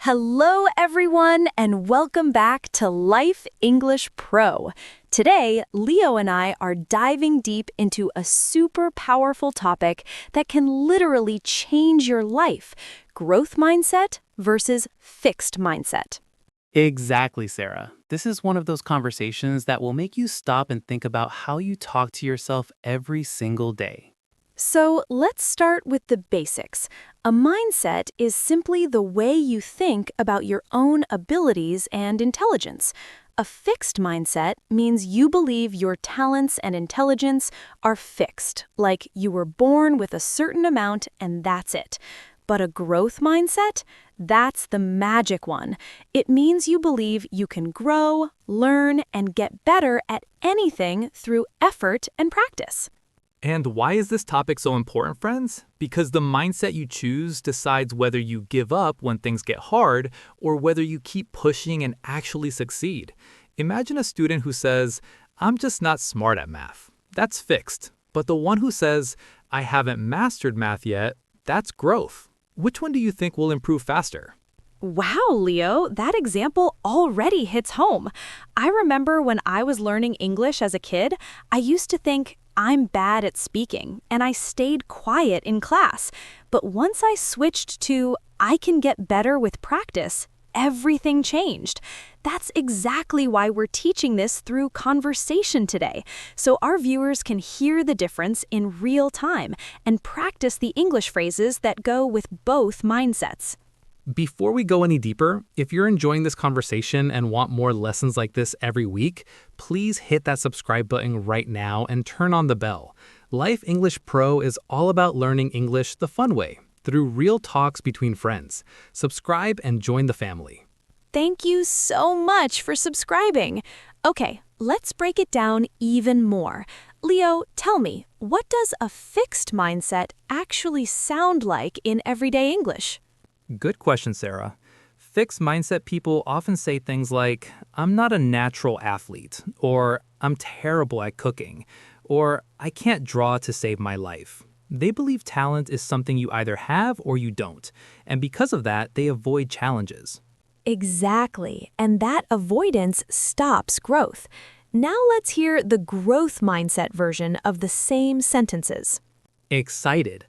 Hello, everyone, and welcome back to Life English Pro. Today, Leo and I are diving deep into a super powerful topic that can literally change your life: growth mindset versus fixed mindset. Exactly, Sarah. This is one of those conversations that will make you stop and think about how you talk to yourself every single day. So let's start with the basics. A mindset is simply the way you think about your own abilities and intelligence. A fixed mindset means you believe your talents and intelligence are fixed, like you were born with a certain amount and that's it. But a growth mindset? That's the magic one. It means you believe you can grow, learn, and get better at anything through effort and practice. And why is this topic so important, friends? Because the mindset you choose decides whether you give up when things get hard or whether you keep pushing and actually succeed. Imagine a student who says, "I'm just not smart at math." That's fixed. But the one who says, "I haven't mastered math yet," that's growth. Which one do you think will improve faster? Wow, Leo, that example already hits home. I remember when I was learning English as a kid, I used to think, I'm bad at speaking, and I stayed quiet in class. But once I switched to, I can get better with practice, everything changed. That's exactly why we're teaching this through conversation today, so our viewers can hear the difference in real time and practice the English phrases that go with both mindsets. Before we go any deeper, if you're enjoying this conversation and want more lessons like this every week, please hit that subscribe button right now and turn on the bell. Life English Pro is all about learning English the fun way, through real talks between friends. Subscribe and join the family. Thank you so much for subscribing. Okay, let's break it down even more. Leo, tell me, what does a fixed mindset actually sound like in everyday English? Good question, Sarah. Fixed mindset people often say things like, "I'm not a natural athlete," or "I'm terrible at cooking," or "I can't draw to save my life." They believe talent is something you either have or you don't, and because of that, they avoid challenges. Exactly, and that avoidance stops growth. Now let's hear the growth mindset version of the same sentences. Excited.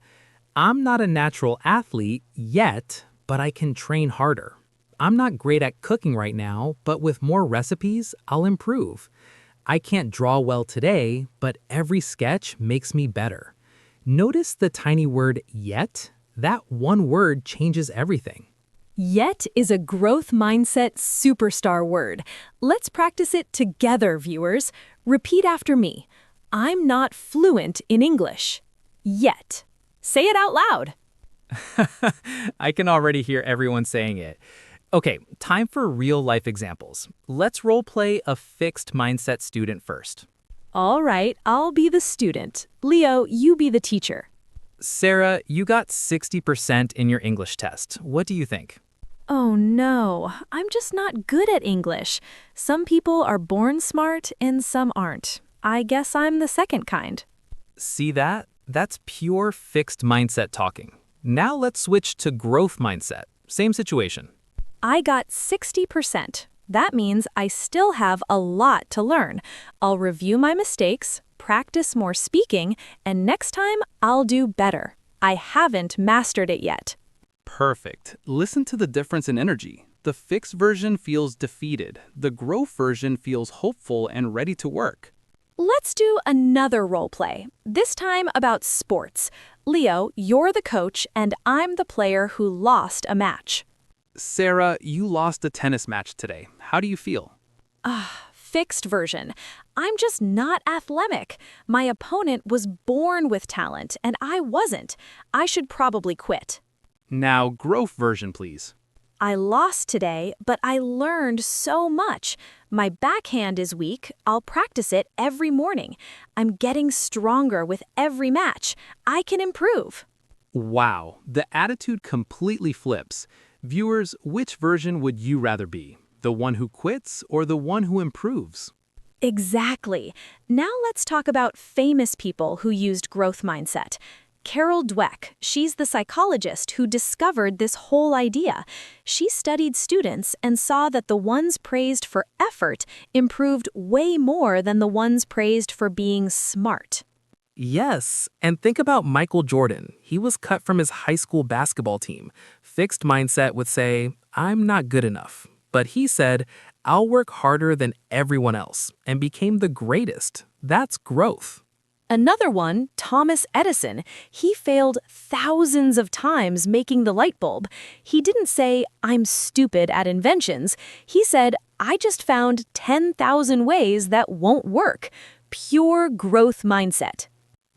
"I'm not a natural athlete yet, but I can train harder. I'm not great at cooking right now, but with more recipes, I'll improve. I can't draw well today, but every sketch makes me better." Notice the tiny word yet? That one word changes everything. Yet is a growth mindset superstar word. Let's practice it together, viewers. Repeat after me. I'm not fluent in English. Yet. Say it out loud. I can already hear everyone saying it. Okay, time for real-life examples. Let's role-play a fixed mindset student first. All right, I'll be the student. Leo, you be the teacher. Sarah, you got 60% in your English test. What do you think? Oh no, I'm just not good at English. Some people are born smart and some aren't. I guess I'm the second kind. See that? That's pure fixed mindset talking. Now let's switch to growth mindset. Same situation. I got 60%. That means I still have a lot to learn. I'll review my mistakes, practice more speaking, and next time I'll do better. I haven't mastered it yet. Perfect. Listen to the difference in energy. The fixed version feels defeated. The growth version feels hopeful and ready to work. Let's do another role play, this time about sports. Leo, you're the coach and I'm the player who lost a match. Sarah, you lost a tennis match today. How do you feel? Fixed version. I'm just not athletic. My opponent was born with talent and I wasn't. I should probably quit. Now, growth version, please. I lost today, but I learned so much. My backhand is weak. I'll practice it every morning. I'm getting stronger with every match. I can improve. Wow, the attitude completely flips. Viewers, which version would you rather be? The one who quits or the one who improves? Exactly. Now let's talk about famous people who used growth mindset. Carol Dweck, she's the psychologist who discovered this whole idea. She studied students and saw that the ones praised for effort improved way more than the ones praised for being smart. Yes, and think about Michael Jordan. He was cut from his high school basketball team. Fixed mindset would say, I'm not good enough. But he said, I'll work harder than everyone else, and became the greatest. That's growth. Another one, Thomas Edison, he failed thousands of times making the light bulb. He didn't say, I'm stupid at inventions. He said, I just found 10,000 ways that won't work. Pure growth mindset.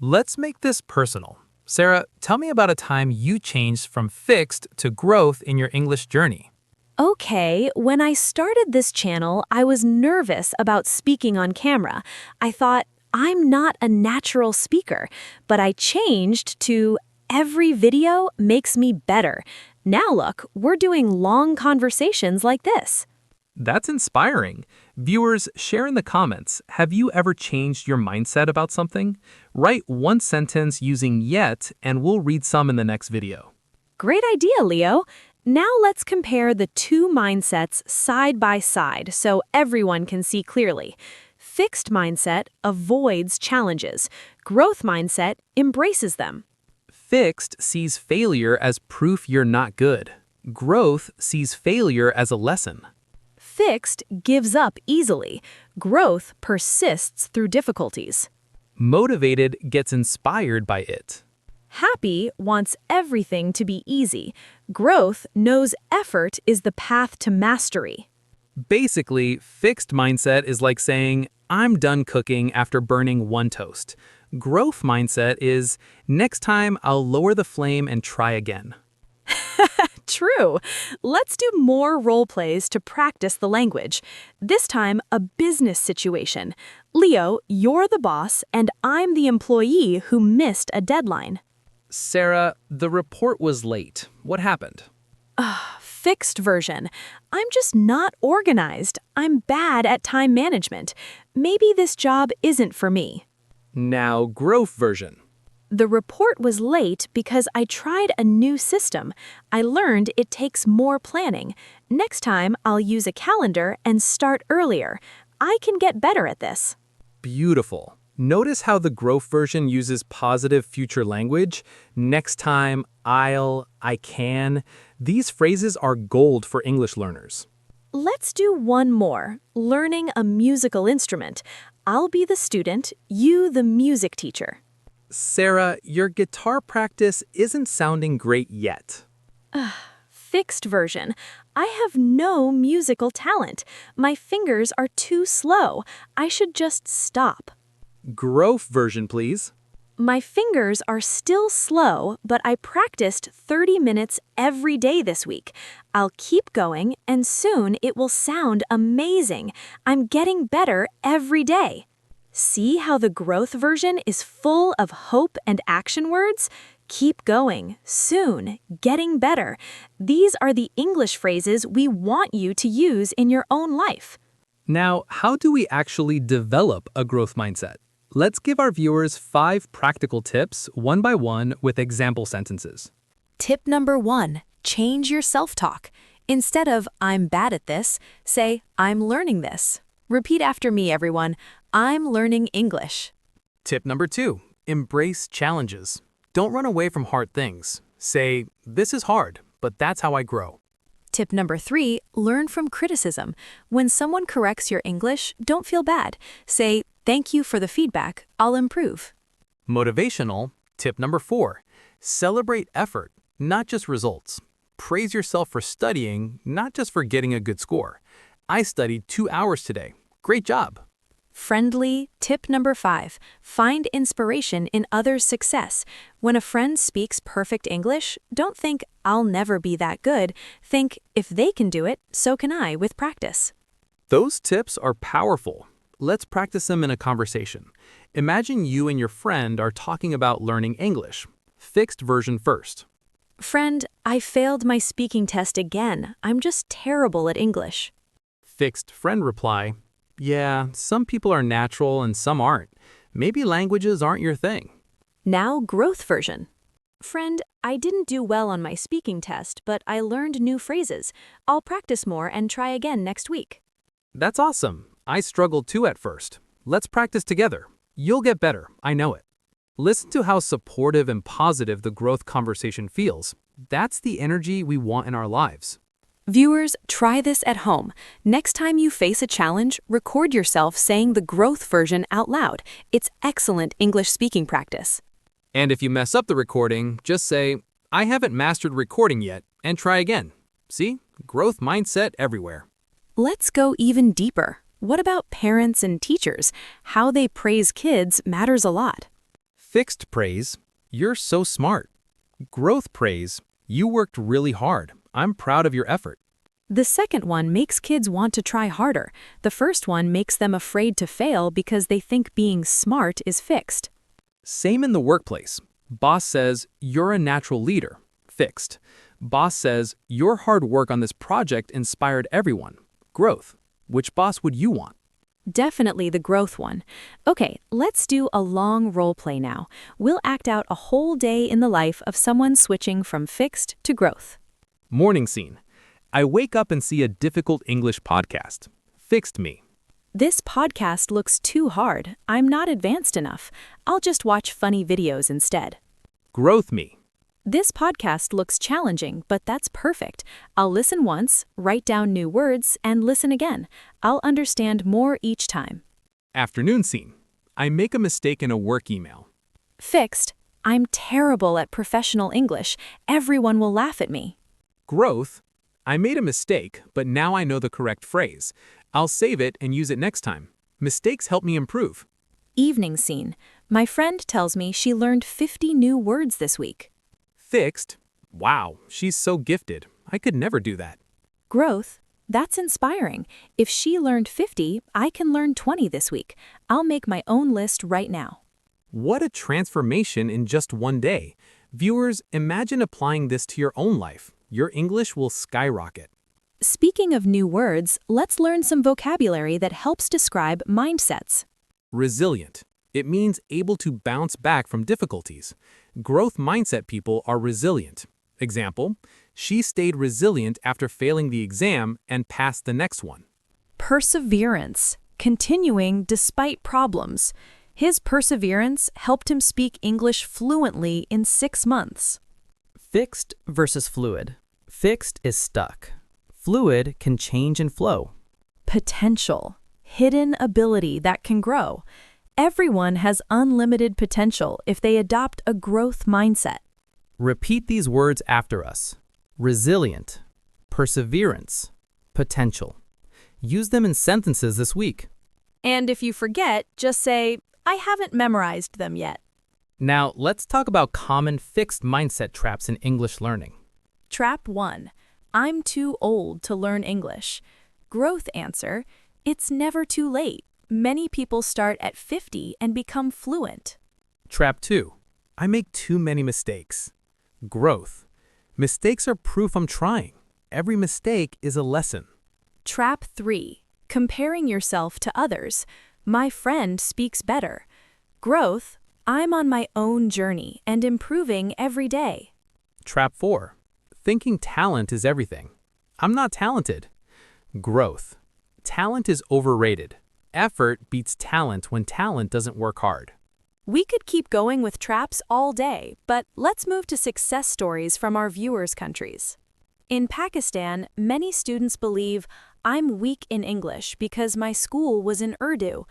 Let's make this personal. Sarah, tell me about a time you changed from fixed to growth in your English journey. Okay, when I started this channel, I was nervous about speaking on camera. I thought, I'm not a natural speaker, but I changed to every video makes me better. Now look, we're doing long conversations like this. That's inspiring. Viewers, share in the comments, have you ever changed your mindset about something? Write one sentence using yet, and we'll read some in the next video. Great idea, Leo. Now let's compare the two mindsets side by side so everyone can see clearly. Fixed mindset avoids challenges. Growth mindset embraces them. Fixed sees failure as proof you're not good. Growth sees failure as a lesson. Fixed gives up easily. Growth persists through difficulties. Motivated gets inspired by it. Happy wants everything to be easy. Growth knows effort is the path to mastery. Basically, fixed mindset is like saying, I'm done cooking after burning one toast. Growth mindset is, next time I'll lower the flame and try again. True. Let's do more role plays to practice the language. This time, a business situation. Leo, you're the boss, and I'm the employee who missed a deadline. Sarah, the report was late. What happened? Fixed version. I'm just not organized. I'm bad at time management. Maybe this job isn't for me. Now, growth version. The report was late because I tried a new system. I learned it takes more planning. Next time, I'll use a calendar and start earlier. I can get better at this. Beautiful. Notice how the growth version uses positive future language. Next time, I can. These phrases are gold for English learners. Let's do one more. Learning a musical instrument. I'll be the student, you the music teacher. Sarah, your guitar practice isn't sounding great yet. Fixed version. I have no musical talent. My fingers are too slow. I should just stop. Growth version, please. My fingers are still slow, but I practiced 30 minutes every day this week. I'll keep going, and soon it will sound amazing. I'm getting better every day. See how the growth version is full of hope and action words? Keep going, soon, getting better. These are the English phrases we want you to use in your own life. Now, how do we actually develop a growth mindset? Let's give our viewers 5 practical tips, one by one, with example sentences. Tip number 1, change your self-talk. Instead of, I'm bad at this, say, I'm learning this. Repeat after me, everyone. I'm learning English. Tip number 2, embrace challenges. Don't run away from hard things. Say, this is hard, but that's how I grow. Tip number 3, learn from criticism. When someone corrects your English, don't feel bad. Say, thank you for the feedback. I'll improve. Motivational. Tip number 4, celebrate effort, not just results. Praise yourself for studying, not just for getting a good score. I studied 2 hours today. Great job. Friendly. Tip number 5, find inspiration in others' success. When a friend speaks perfect English, don't think, I'll never be that good. Think, if they can do it, so can I with practice. Those tips are powerful. Let's practice them in a conversation. Imagine you and your friend are talking about learning English. Fixed version first. Friend, I failed my speaking test again. I'm just terrible at English. Fixed friend reply, yeah, some people are natural and some aren't. Maybe languages aren't your thing. Now growth version. Friend, I didn't do well on my speaking test, but I learned new phrases. I'll practice more and try again next week. That's awesome. I struggled too at first. Let's practice together. You'll get better, I know it. Listen to how supportive and positive the growth conversation feels. That's the energy we want in our lives. Viewers, try this at home. Next time you face a challenge, record yourself saying the growth version out loud. It's excellent English speaking practice. And if you mess up the recording, just say, I haven't mastered recording yet, and try again. See? Growth mindset everywhere. Let's go even deeper. What about parents and teachers? How they praise kids matters a lot. Fixed praise, you're so smart. Growth praise, you worked really hard. I'm proud of your effort. The second one makes kids want to try harder. The first one makes them afraid to fail because they think being smart is fixed. Same in the workplace. Boss says, you're a natural leader. Fixed. Boss says, your hard work on this project inspired everyone. Growth. Which boss would you want? Definitely the growth one. Okay, let's do a long role play now. We'll act out a whole day in the life of someone switching from fixed to growth. Morning scene. I wake up and see a difficult English podcast. Fixed me. This podcast looks too hard. I'm not advanced enough. I'll just watch funny videos instead. Growth me. This podcast looks challenging, but that's perfect. I'll listen once, write down new words, and listen again. I'll understand more each time. Afternoon scene. I make a mistake in a work email. Fixed. I'm terrible at professional English. Everyone will laugh at me. Growth. I made a mistake, but now I know the correct phrase. I'll save it and use it next time. Mistakes help me improve. Evening scene. My friend tells me she learned 50 new words this week. Fixed. Wow, she's so gifted. I could never do that. Growth. That's inspiring. If she learned 50, I can learn 20 this week. I'll make my own list right now. What a transformation in just one day. Viewers, imagine applying this to your own life. Your English will skyrocket. Speaking of new words, let's learn some vocabulary that helps describe mindsets. Resilient. It means able to bounce back from difficulties. Growth mindset people are resilient. Example, she stayed resilient after failing the exam and passed the next one. Perseverance. Continuing despite problems. His perseverance helped him speak English fluently in 6 months. Fixed versus fluid. Fixed is stuck. Fluid can change and flow. Potential. Hidden ability that can grow. Everyone has unlimited potential if they adopt a growth mindset. Repeat these words after us. Resilient, perseverance, potential. Use them in sentences this week. And if you forget, just say, I haven't memorized them yet. Now, let's talk about common fixed mindset traps in English learning. Trap 1. I'm too old to learn English. Growth answer. It's never too late. Many people start at 50 and become fluent. Trap 2. I make too many mistakes. Growth. Mistakes are proof I'm trying. Every mistake is a lesson. Trap 3. Comparing yourself to others. My friend speaks better. Growth. I'm on my own journey and improving every day. Trap 4. Thinking talent is everything. I'm not talented. Growth. Talent is overrated. Effort beats talent when talent doesn't work hard. We could keep going with traps all day, but let's move to success stories from our viewers' countries. In Pakistan, many students believe I'm weak in English because my school was in Urdu.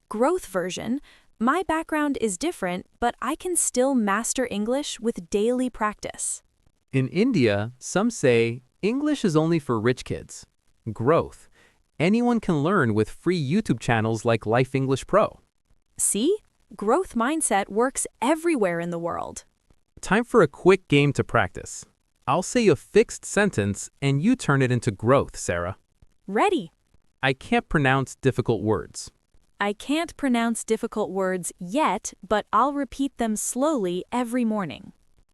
Growth version. My background is different, but I can still master English with daily practice. In India, some say English is only for rich kids. Growth. Anyone can learn with free YouTube channels like Life English Pro. See? Growth mindset works everywhere in the world. Time for a quick game to practice. I'll say a fixed sentence and you turn it into growth, Sarah. Ready. I can't pronounce difficult words. I can't pronounce difficult words yet, but I'll repeat them slowly every morning.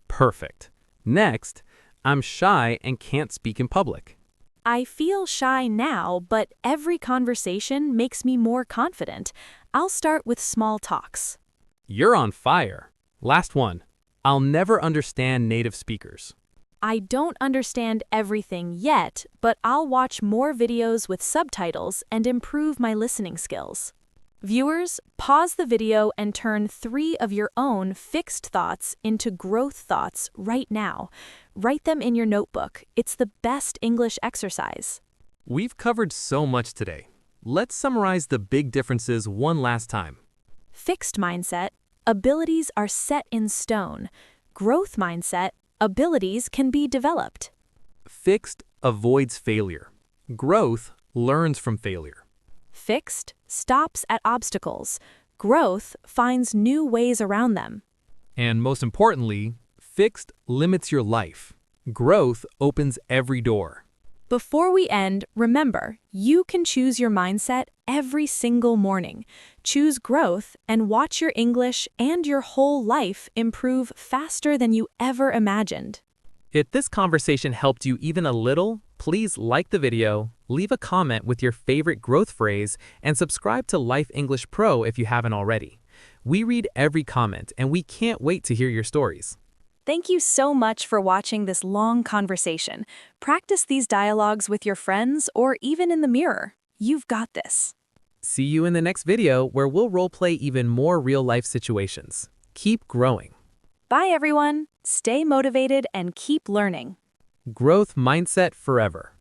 Perfect. Next, I'm shy and can't speak in public. I feel shy now, but every conversation makes me more confident. I'll start with small talks. You're on fire. Last one. I'll never understand native speakers. I don't understand everything yet, but I'll watch more videos with subtitles and improve my listening skills. Viewers, pause the video and turn 3 of your own fixed thoughts into growth thoughts right now. Write them in your notebook. It's the best English exercise. We've covered so much today. Let's summarize the big differences one last time. Fixed mindset, abilities are set in stone. Growth mindset, abilities can be developed. Fixed avoids failure. Growth learns from failure. Fixed stops at obstacles. Growth finds new ways around them. And most importantly, fixed limits your life. Growth opens every door. Before we end, remember, you can choose your mindset every single morning. Choose growth and watch your English and your whole life improve faster than you ever imagined. If this conversation helped you even a little, please like the video, leave a comment with your favorite growth phrase, and subscribe to Life English Pro if you haven't already. We read every comment, and we can't wait to hear your stories. Thank you so much for watching this long conversation. Practice these dialogues with your friends or even in the mirror. You've got this. See you in the next video where we'll roleplay even more real-life situations. Keep growing. Bye, everyone. Stay motivated and keep learning. Growth mindset forever.